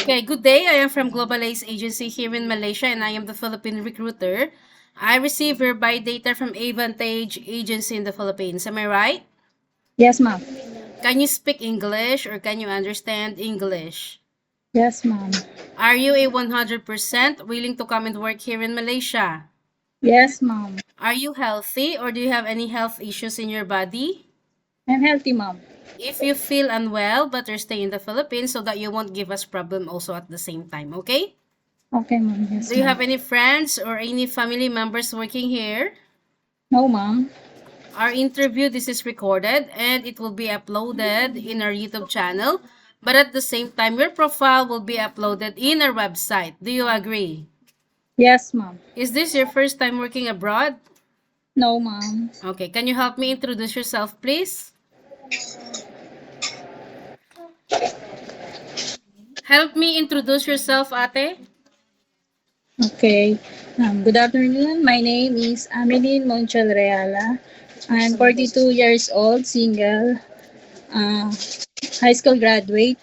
Okay, good day. I am from Global Ace Agency here in Malaysia and I am the Philippine recruiter. I receive hereby data from Avantage Agency in the Philippines. Am I right? Yes, ma'am. Can you speak English or can you understand English? Yes, ma'am. Are you a 100% willing to come and work here in Malaysia? Yes, ma'am. Are you healthy or do you have any health issues in your body? I'm healthy, ma'am. If you feel unwell, better stay in the Philippines so that you won't give us problem also at the same time, okay? Okay, ma'am. Do Yes, you ma'am. have any friends or any family members working here? No, ma'am. Our interview, this is recorded and it will be uploaded in our YouTube channel. But at the same time, your profile will be uploaded in our website. Do you agree? Yes, ma'am. Is this your first time working abroad? No, ma'am. Okay, can you help me introduce yourself, please? Help me introduce yourself, ate. Okay. Good afternoon. My name is Ameline Monchal Reala. I'm 42 years old, single, uh, high school graduate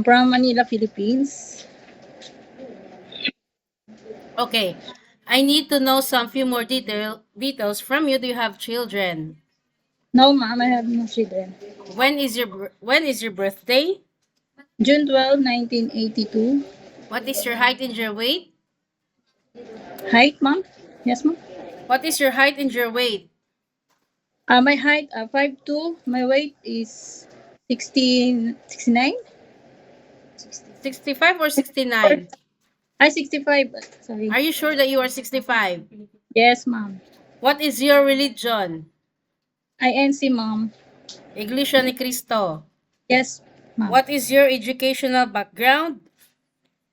from Manila, Philippines. Okay, I need to know some few more details from you. Do you have children? No, ma'am. I have no children. When is your birthday? June 12, 1982. What is your height and your weight? Height, ma'am? Yes, ma'am. What is your height and your weight? My height, 5'2". My weight is 69. 65 or 69? I 65. Sorry. Are you sure that you are 65? Yes, ma'am. What is your religion? INC, ma'am. Iglesia ni Cristo. Yes, ma'am. What is your educational background?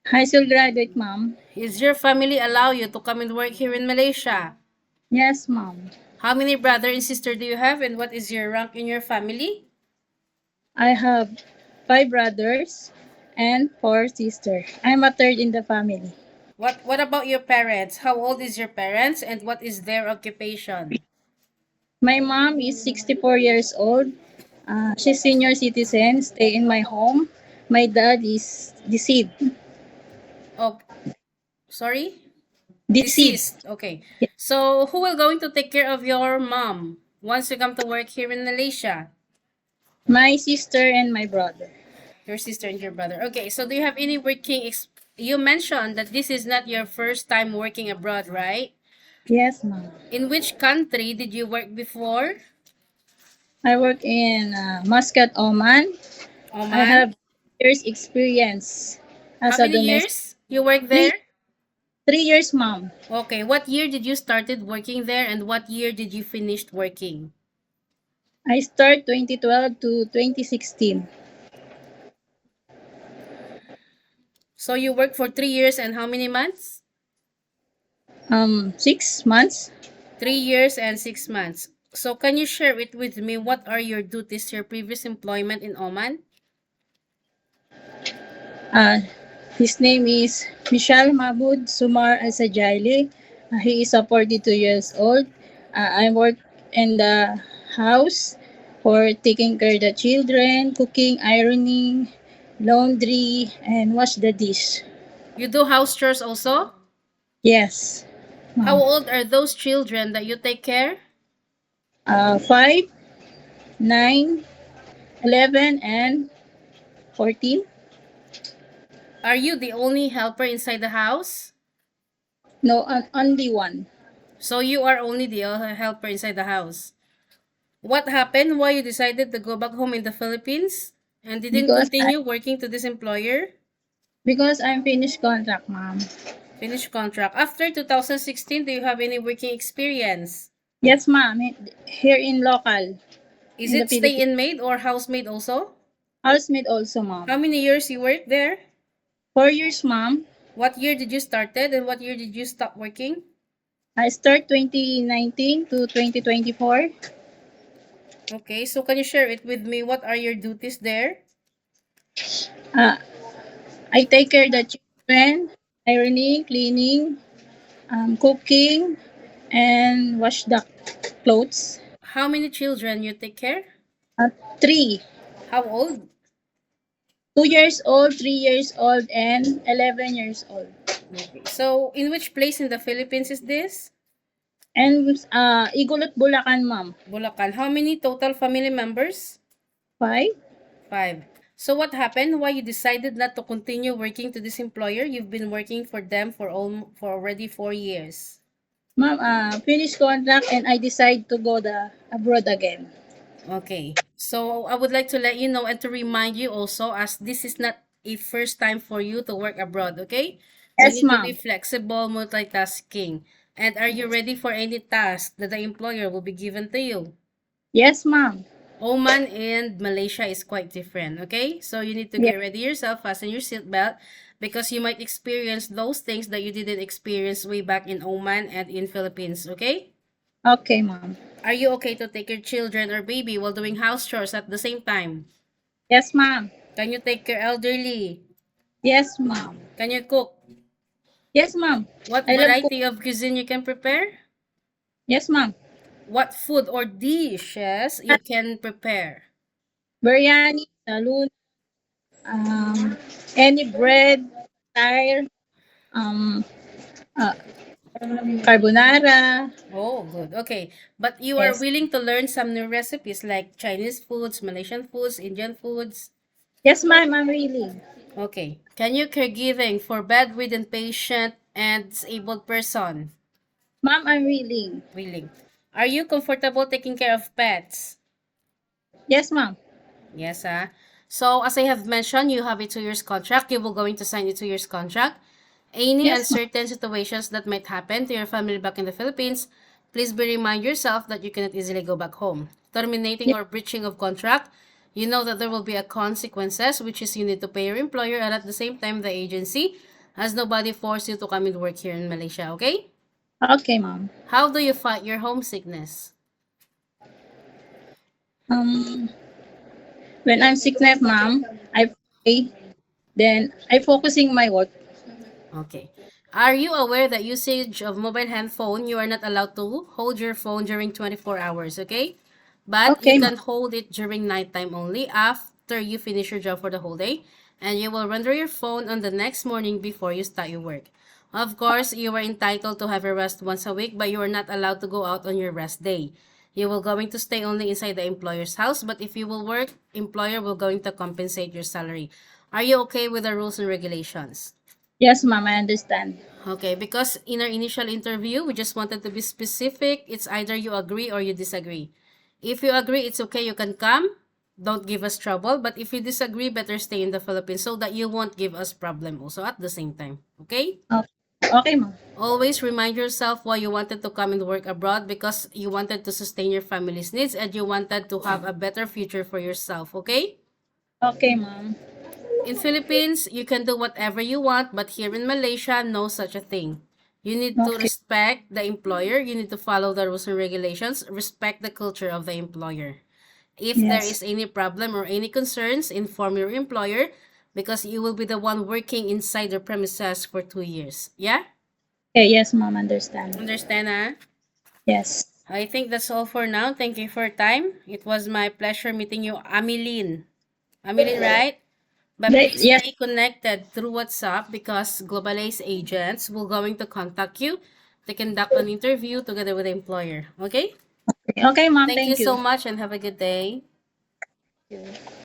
High school graduate, ma'am. Is your family allow you to come and work here in Malaysia? Yes, ma'am. How many brother and sister do you have and what is your rank in your family? I have 5 brothers and 4 sisters. I'm a third in the family. What about your parents? How old is your parents and what is their occupation? My mom is 64 years old. She's senior citizen, stay in my home. My dad is deceased. Oh, sorry? Deceased. Deceased. Okay. So, who will going to take care of your mom once you come to work here in Malaysia? My sister and my brother. Your sister and your brother. Okay. So, do you have any you mentioned that this is not your first time working abroad, right? Yes, ma'am. In which country did you work before? I work in Muscat, Oman. I Oman. have years experience How as a many domestic. years you work Three, there? 3 years, ma'am. Okay. What year did you started working there and what year did you finished working? I start 2012 to 2016. So, you worked for 3 years and how many months? 6 months. 3 years and 6 months. So can you share it with me? What are your duties, your previous employment in Oman? Uh, his name is Michal Mahmoud Sumar Asajali. He is a 42 years old. I work in the house for taking care of the children, cooking, ironing, laundry, and wash the dish. You do house chores also? Yes. How Ma'am. old are those children that you take care? 5, 9, 11, and 14. Are you the only helper inside the house? No, only one. So you are only the helper inside the house. What happened? Why you decided to go back home in the Philippines and didn't Because I continue working to this employer? because I'm finished contract, ma'am. Finish contract. After 2016, do you have any working experience? Yes, ma'am. Here in local, Is in the it stay Philippines. in maid or housemaid also? Housemaid also, How ma'am. many years you worked there? 4 years, ma'am. What year did you started and what year did you stop working? I start 2019 to 2024. Okay, so can you share it with me? What are your duties there? Uh, I take care of the children, ironing, cleaning, cooking, and wash the clothes. How many children you take care? Uh, 3. How old? 2 years old, 3 years old, and 11 years old. Okay. So, in which place in the Philippines is this? And Igulot, Bulacan, ma'am. Bulacan. How many total family members? 5. 5. So, what happened? Why you decided not to continue working to this employer? You've been working for them for already 4 years. Ma'am, finish contract and I decide to go abroad again. Okay. So, I would like to let you know and to remind you also, as this is not a first time for you to work abroad, okay? You Yes, need to be ma'am. flexible, multitasking. And are you ready for any task that the employer will be given to you? Yes, ma'am. Oman and Malaysia is quite different, okay? So you need to Yeah. get ready yourself, fasten your seatbelt, because you might experience those things that you didn't experience way back in Oman and in Philippines, okay? Okay, ma'am. Are you okay to take your children or baby while doing house chores at the same time? Yes, ma'am. Can you take your elderly? Yes, ma'am. Can you cook? Yes, ma'am. What I love cook. variety of cuisine you can prepare? Yes, ma'am. What food or dishes you can prepare? Biryani, salud, um, any bread, tire, um, uh, carbonara. Oh, good. Okay. But you are Yes. willing to learn some new recipes like Chinese foods, Malaysian foods, Indian foods. Yes, ma'am. I'm willing. Okay. Can you caregiving for bedridden patient and disabled person? Ma'am, I'm willing. Willing. Are you comfortable taking care of pets? Yes, ma'am. Yes, So, as I have mentioned, you have a 2 years contract. You will going to sign a 2 years contract. Any Yes, ma'am. uncertain situations that might happen to your family back in the Philippines, please be remind yourself that you cannot easily go back home. Terminating Ye- or breaching of contract, you know that there will be a consequences, which is you need to pay your employer, and at the same time, the agency has nobody force you to come and work here in Malaysia, okay? Okay, ma'am. How do you fight your homesickness? Um, when I'm sickness, ma'am, I pray. Then I focusing my work. Okay. Are you aware that usage of mobile handphone, you are not allowed to hold your phone during 24 hours, okay? But you Okay, ma'am. can hold it during nighttime only after you finish your job for the whole day, and you will render your phone on the next morning before you start your work. Of course, you are entitled to have a rest once a week, but you are not allowed to go out on your rest day. You will going to stay only inside the employer's house, but if you will work, employer will going to compensate your salary. Are you okay with the rules and regulations? Yes, ma'am. I understand. Okay, because in our initial interview, we just wanted to be specific. It's either you agree or you disagree. If you agree, it's okay, you can come. Don't give us trouble. But if you disagree, better stay in the Philippines so that you won't give us problem also at the same time. Okay? Okay, okay, ma'am. Always remind yourself why you wanted to come and work abroad, because you wanted to sustain your family's needs and you wanted to have a better future for yourself. Okay? Okay, ma'am. In Philippines, you can do whatever you want, but here in Malaysia, no such a thing. You need to Okay. respect the employer, you need to follow the rules and regulations, respect the culture of the employer. If there Yes. is any problem or any concerns, inform your employer, because you will be the one working inside the premises for 2 years. Yeah? Okay, yes, ma'am. Understand. Understand, huh? Yes. I think that's all for now. Thank you for your time. It was my pleasure meeting you, Ameline. Ameline, right? But please Yes. stay connected through WhatsApp, because Globalize agents will going to contact you to conduct an interview together with the employer. Okay? Okay, ma'am. Thank you Thank so you. much and have a good day.